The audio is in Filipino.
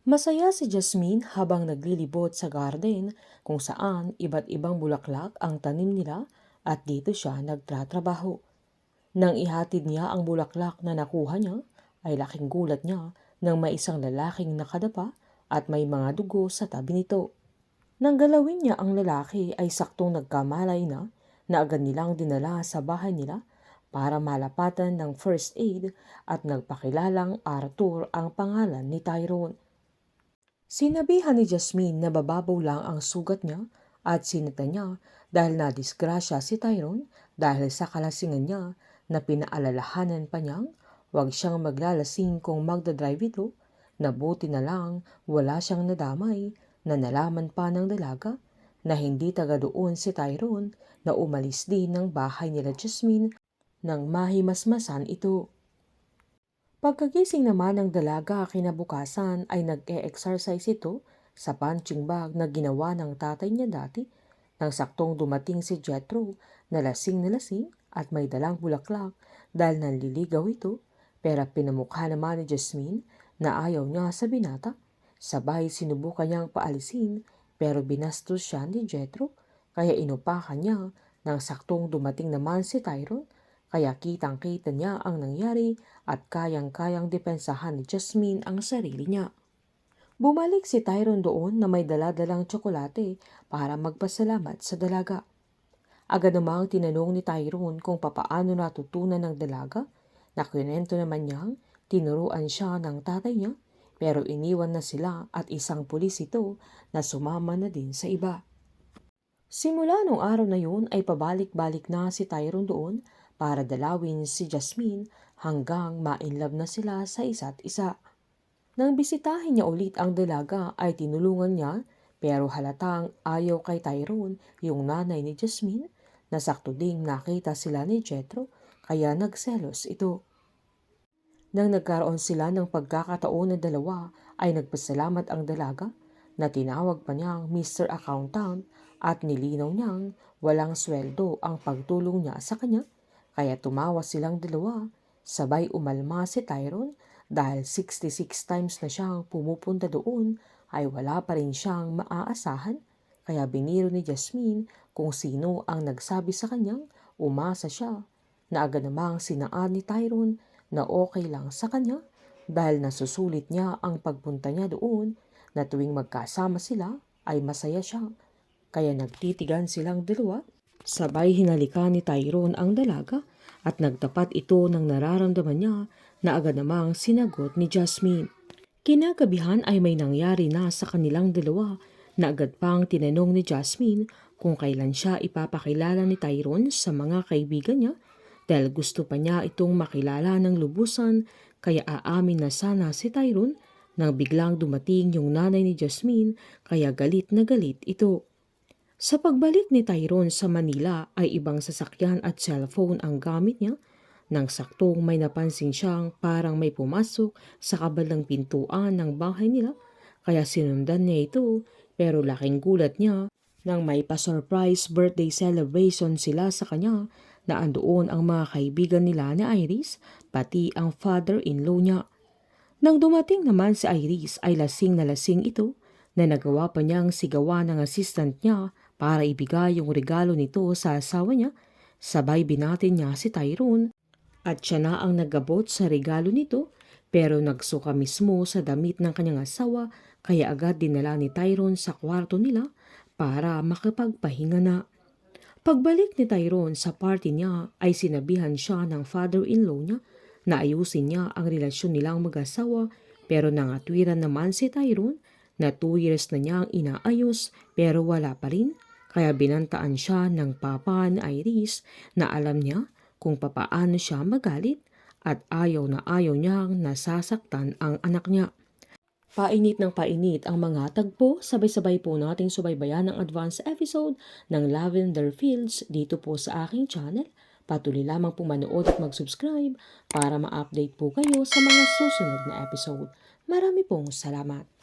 Masaya si Jasmine habang naglilibot sa garden kung saan iba't ibang bulaklak ang tanim nila at dito siya nagtatrabaho. Nang ihatid niya ang bulaklak na nakuha niya, ay laking gulat niya nang may isang lalaking nakadapa at may mga dugo sa tabi nito. Nang galawin niya ang lalaki ay saktong nagkamalay na agad nilang dinala sa bahay nila para malapatan ng first aid at nagpakilalang Arthur ang pangalan ni Tyrone. Sinabihan ni Jasmine na bababaw lang ang sugat niya at sinita niya dahil nadisgrasya si Tyrone dahil sa kalasingan niya na pinaalalahanan pa niyang huwag siyang maglalasing kung magdadrive ito, na buti na lang wala siyang nadamay na nalaman pa ng dalaga na hindi taga doon si Tyrone na umalis din ng bahay nila Jasmine nang mahimasmasan ito. Pagkagising naman ng dalaga kinabukasan ay nag-e-exercise ito sa punching bag na ginawa ng tatay niya dati nang saktong dumating si Jethro na lasing at may dalang bulaklak dahil nanliligaw ito, pero pinamukha naman ni Jasmine na ayaw niya sa binata. Sabay sinubukan niyang paalisin pero binastos siya ni Jethro kaya inupakan niya nang saktong dumating naman si Tyrone, kaya kitang-kita niya ang nangyari at kayang-kayang depensahan ni Jasmine ang sarili niya. Bumalik si Tyrone doon na may daladalang tsokolate para magpasalamat sa dalaga. Agad namang tinanong ni Tyrone kung papaano natutunan ng dalaga, na kwento naman niyang tinuruan siya ng tatay niya pero iniwan na sila at isang pulis ito na sumama na din sa iba. Simula nung araw na yun ay pabalik-balik na si Tyrone doon para dalawin si Jasmine hanggang ma-inlove na sila sa isa't isa. Nang bisitahin niya ulit ang dalaga ay tinulungan niya pero halatang ayaw kay Tyrone yung nanay ni Jasmine na sakto ding nakita sila ni Jethro kaya nagselos ito. Nang nagkaroon sila ng pagkakataon na dalawa ay nagpasalamat ang dalaga na tinawag pa niyang Mr. Accountant at nilinaw niyang walang sweldo ang pagtulong niya sa kanya, kaya tumawa silang dalawa. Sabay umalma si Tyrone dahil 66 times na siyang pumupunta doon ay wala pa rin siyang maaasahan, kaya biniro ni Jasmine kung sino ang nagsabi sa kanyang umasa siya, na agad namang sinaan ni Tyrone na okay lang sa kanya dahil nasusulit niya ang pagpunta niya doon, na tuwing magkasama sila ay masaya siya. Kaya nagtitigan silang dalawa, sabay hinalikan ni Tyrone ang dalaga at nagtapat ito ng nararamdaman niya na agad namang sinagot ni Jasmine. Kinagabihan ay may nangyari na sa kanilang dalawa na agad pang tinanong ni Jasmine kung kailan siya ipapakilala ni Tyrone sa mga kaibigan niya dahil gusto pa niya itong makilala ng lubusan, kaya aamin na sana si Tyrone nang biglang dumating yung nanay ni Jasmine, kaya galit na galit ito. Sa pagbalik ni Tyrone sa Manila ay ibang sasakyan at cellphone ang gamit niya nang saktong may napansin siyang parang may pumasok sa kabalang pintuan ng bahay nila, kaya sinundan niya ito pero laking gulat niya nang may pa-surprise birthday celebration sila sa kanya na andoon ang mga kaibigan nila ni Iris pati ang father-in-law niya. Nang dumating naman si Iris ay lasing na lasing ito na nagawa pa niyang sigawan ng assistant niya para ibigay yung regalo nito sa asawa niya. Sabay binatin niya si Tyrone at siya na ang nagabot sa regalo nito, pero nagsuka mismo sa damit ng kanyang asawa, kaya agad dinala ni Tyrone sa kwarto nila para makapagpahinga na. Pagbalik ni Tyrone sa party niya ay sinabihan siya ng father-in-law niya na ayusin niya ang relasyon nilang mag-asawa, pero nangatwiran naman si Tyrone na 2 years na niyang inaayos pero wala pa rin, kaya binantaan siya ng papa ni Iris na alam niya kung papaano siya magalit at ayaw na ayaw niyang nasasaktan ang anak niya. Painit ng painit ang mga tagpo, sabay-sabay po nating subaybayan ang advance episode ng Lavender Fields dito po sa aking channel. Patuloy lamang po manood at mag-subscribe para ma-update po kayo sa mga susunod na episode. Marami pong salamat.